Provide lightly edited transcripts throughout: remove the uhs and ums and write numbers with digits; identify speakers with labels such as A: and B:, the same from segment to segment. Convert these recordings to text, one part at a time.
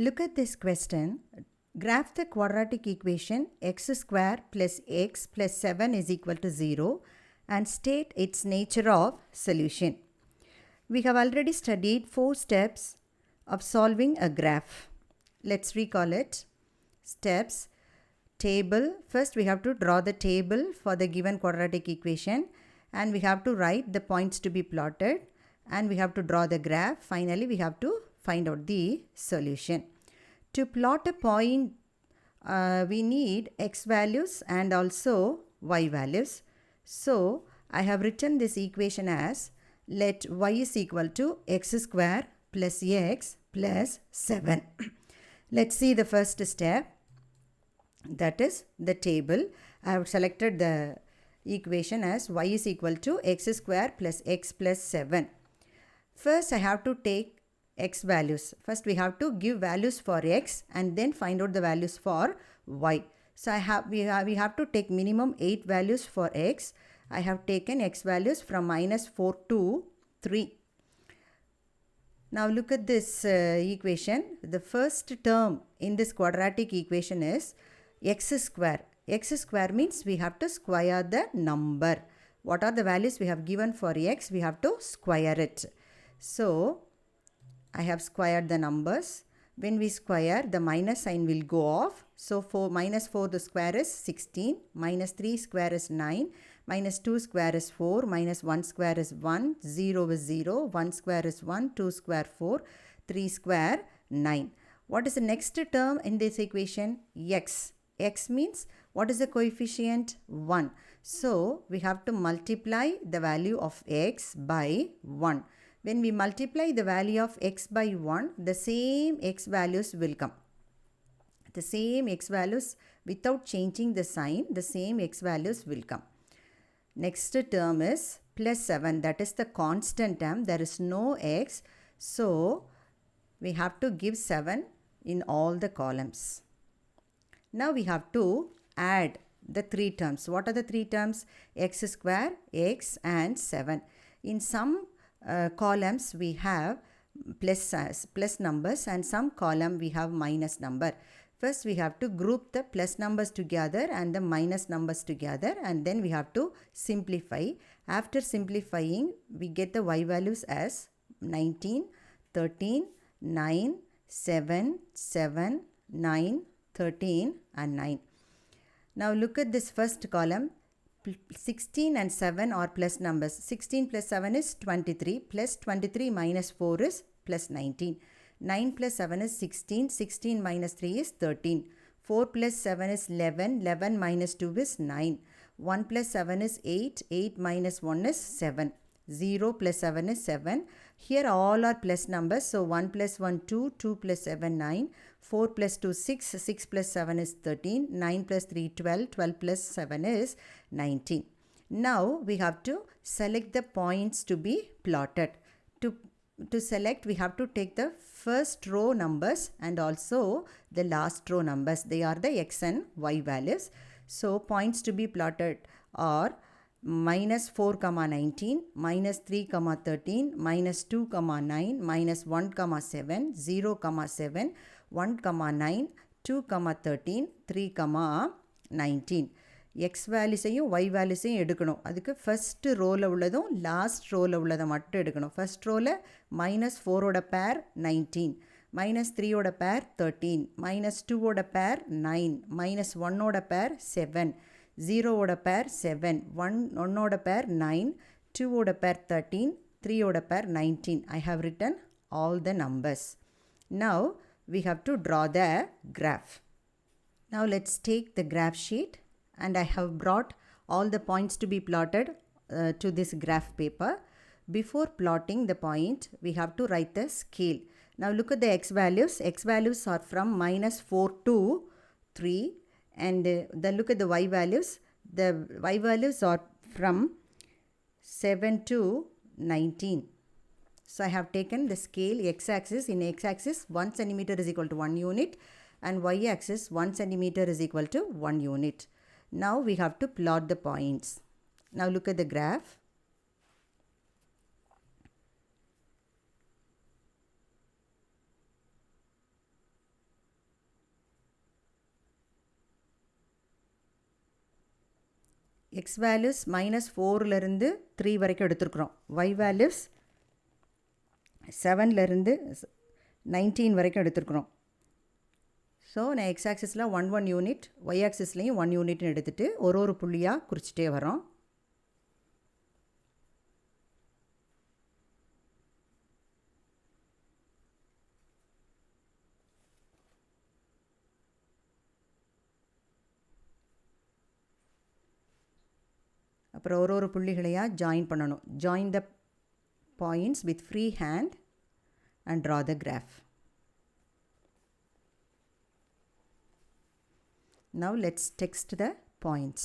A: Look at this question. Graph the quadratic equation x square plus x plus 7 is equal to 0 and state its nature of solution. We have already studied 4 steps of solving a graph. Let's recall it. Steps. Table. First we have to draw the table for the given quadratic equation and we have to write the points to be plotted and we have to draw the graph. Finally we have to find out the solution. To plot a point, we need x values and also y values. So I have written this equation as let y is equal to x square plus x plus 7. Let's see the first step, that is the table. I have selected the equation as y is equal to x square plus x plus 7. First I have to take x values. First we have to give values for x and then find out the values for y. So we have to take minimum 8 values for x. I have taken x values from -4 to 3. Now look at this equation. The first term in this quadratic equation is x square. X square means we have to square the number. What are the values we have given for x? We have to square it. So I have squared the numbers. When we square, the minus sign will go off. So minus 4 the square is 16, minus 3 square is 9, minus 2 square is 4, minus 1 square is 1, 0 is 0, 1 square is 1, 2 square 4, 3 square 9. What is the next term in this equation? X. X means what is the coefficient? 1. So we have to multiply the value of x by 1. When we multiply the value of x by 1, the same x values will come. The same x values without changing the sign, the same x values will come. Next term is plus 7. That is the constant term. There is no x. So we have to give 7 in all the columns. Now we have to add the 3 terms. What are the 3 terms? X square, x and 7. In some columns we have plus numbers and some column we have minus number. First we have to group the plus numbers together and the minus numbers together and then we have to simplify. After simplifying we get the y values as 19, 13, 9, 7, 7, 9, 13 and 9. Now look at this first column. 16 and 7 are plus numbers. 16 plus 7 is 23. Plus 23 minus 4 is plus 19. 9 plus 7 is 16. 16 minus 3 is 13. 4 plus 7 is 11. 11 minus 2 is 9. 1 plus 7 is 8. 8 minus 1 is 7. 0 plus 7 is 7. Here all are plus numbers. So 1 plus 1, 2. 2 plus 7, 9. 4 plus 2, 6. 6 plus 7 is 13. 9 plus 3, 12. 12 plus 7 is 19. Now we have to select the points to be plotted. To select, we have to take the first row numbers and also the last row numbers. They are the x and y values. So points to be plotted are minus 4 comma 19, minus 3 comma 13, minus 2 comma 9, minus 1 comma 7, 0 comma 7, 1 comma 9, 2 comma 13, 3 comma 19. X values-ஐயும் y values-ஐயும் எடுக்கணும். அதுக்கு first row-ல உள்ளதும் last row-ல உள்ளதை மட்டும் எடுக்கணும். First row-ல minus 4-ஓட pair 19, minus 3-ஓட pair 13, minus 2-ஓட pair 9, minus 1-ஓட pair 7, 0-ஓட pair 7, 1-ஓட pair 9, 2-ஓட pair 13, 3-ஓட pair 19. I have written all the numbers. Now we have to draw the graph. Now let's take the graph sheet. And I have brought all the points to be plotted to this graph paper. Before plotting the point, we have to write the scale. Now look at the x values. X values are from minus 4 to 3. And then look at the y values. The y values are from 7 to 19. So I have taken the scale x-axis. In x-axis, 1 centimeter is equal to 1 unit. And y-axis, 1 centimeter is equal to 1 unit. Now we have to plot the points. Now look at the graph. x values minus 4 இருந்து 3 வரைக்கும் எடுத்திருக்கிறோம். y values 7 இருந்து 19 வரைக்கும் எடுத்திருக்கிறோம். So நான் x ஆக்சிஸில் 1 unit, y ஆக்சிஸ்லையும் 1 யூனிட்னு எடுத்துகிட்டு ஒரு புள்ளியாக குறிச்சிட்டே வரோம். அப்புறம் ஒரு புள்ளிகளையாக ஜாயின் பண்ணணும். Join the points with free hand and draw the graph. Now let's text the points.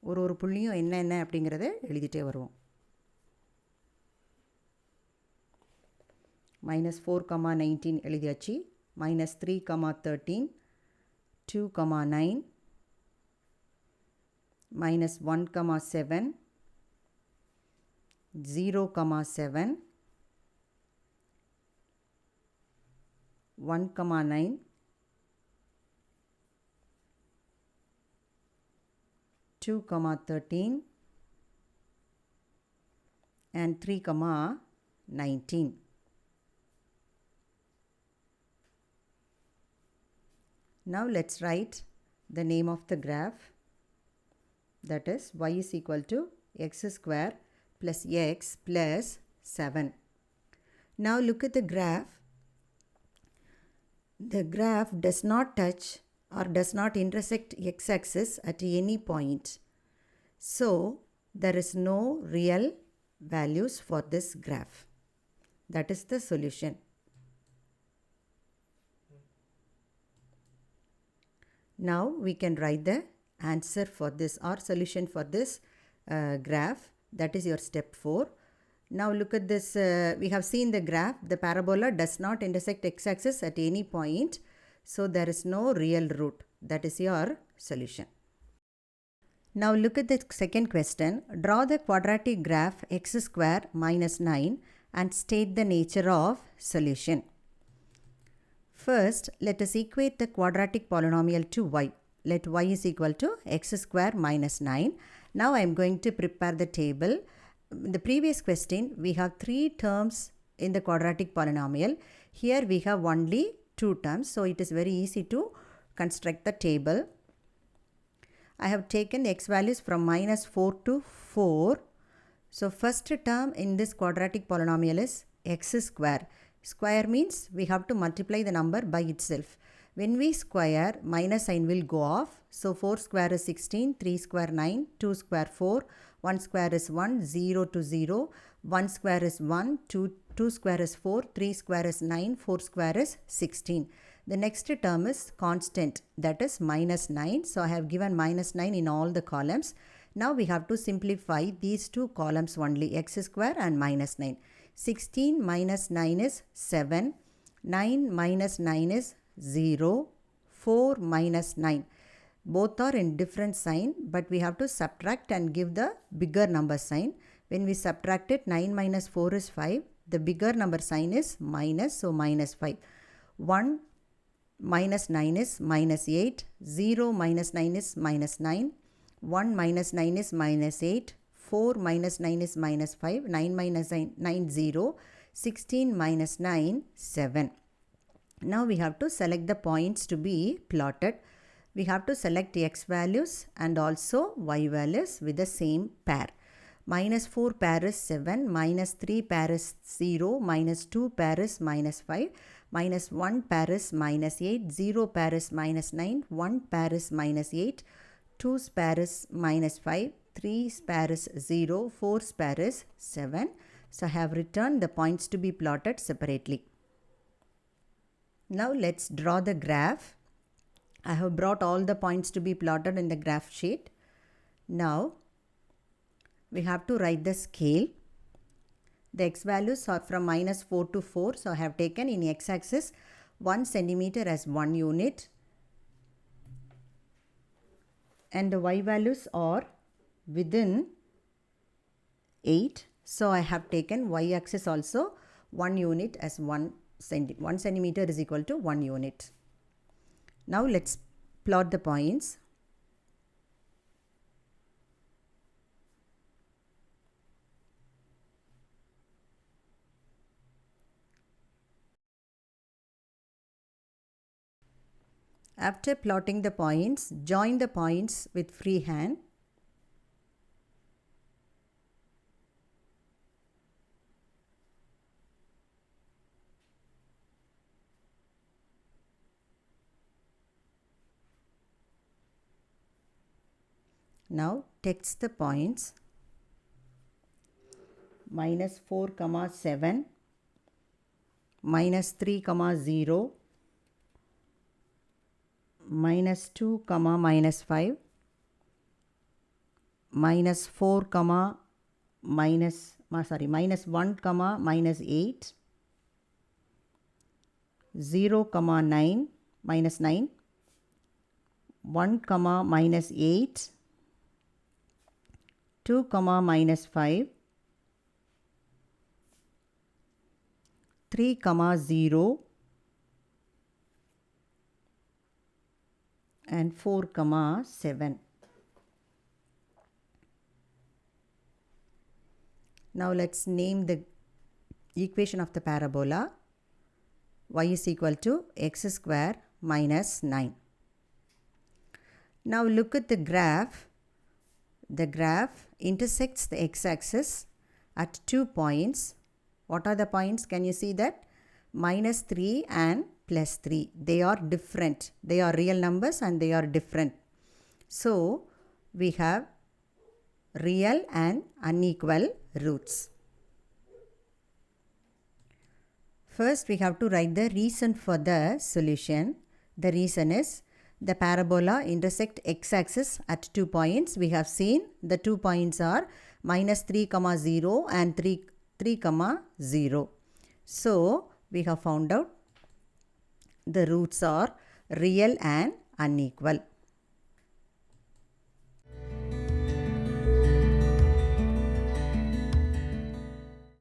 A: ஒரு புள்ளியும் என்ன அப்படிங்கிறத எழுதிட்டே வருவோம். -4, 19 எழுதியாச்சு. -3, 13, 2, 9, -1, 7, 0, 7, 1, 9, 2, 13 and 3, 19. Now let's write the name of the graph, that is y is equal to x square plus x plus 7. Now look at the graph. The graph does not touch or does not intersect x-axis at any point. So there is no real values for this graph. That is the solution. Now we can write the answer for this or solution for this graph. That is your step 4. Now look at this. We have seen the graph. The parabola does not intersect x-axis at any point. So there is no real root. That is your solution. Now look at the second question. Draw the quadratic graph x square minus 9 and state the nature of solution. First, let us equate the quadratic polynomial to y. Let y is equal to x square minus 9. Now I am going to prepare the table. In the previous question, we have 3 terms in the quadratic polynomial. Here we have only 2 terms, so it is very easy to construct the table. I have taken x values from -4 to 4. So first term in this quadratic polynomial is x square. Square means we have to multiply the number by itself. When we square, minus sign will go off. So 4 square is 16, 3 square 9, 2 square 4, 1 square is 1, 0 to 0, 1 square is 1, 2 square is 4, 3 square is 9, 4 square is 16. The next term is constant, that is -9. So I have given -9 in all the columns. Now we have to simplify these 2 columns only, x square and -9. 16 minus 9 is 7, 9 minus 9 is 0, 4 minus 9. Both are in different sign, but we have to subtract and give the bigger number sign. When we subtract it, 9 minus 4 is 5. The bigger number sign is minus, so -5. 1 minus 9 is -8. 0 minus 9 is -9. 1 minus 9 is -8. 4 minus 9 is -5. 9 minus 9, 0. 16 minus 9, 7. Now we have to select the points to be plotted. We have to select x values and also y values with the same pair. -4 pair is 7, -3 pair is 0, -2 pair is -5, -1 pair is -8, 0 pair is -9, 1 pair is -8, 2 pair is -5, 3 pair is 0, 4 pair is 7. So I have written the points to be plotted separately. Now let's draw the graph. I have brought all the points to be plotted in the graph sheet. Now we have to write the scale. The x values are from -4 to 4. So I have taken in x-axis 1 centimeter as 1 unit. And the y values are within 8. So I have taken y-axis also 1 unit as 1 centimeter is equal to 1 unit. Now let's plot the points. After plotting the points, join the points with free hand. Now text the points -4, 7, -3, 0, -2, -5, -4, -1, -8, 0, 9, -9, 1, -8, 2, -5, 3, 0, and 4, 7. Now let's name the equation of the parabola. Y is equal to x square minus 9. Now look at the graph. The graph intersects the x-axis at 2 points. What are the points? Can you see that? -3 and +3. They are different. They are real numbers and they are different. So we have real and unequal roots. First, we have to write the reason for the solution. The reason is the parabola intersect x-axis at 2 points. We have seen the 2 points are -3, 0 and 3, 0. So, we have found out the roots are real and unequal.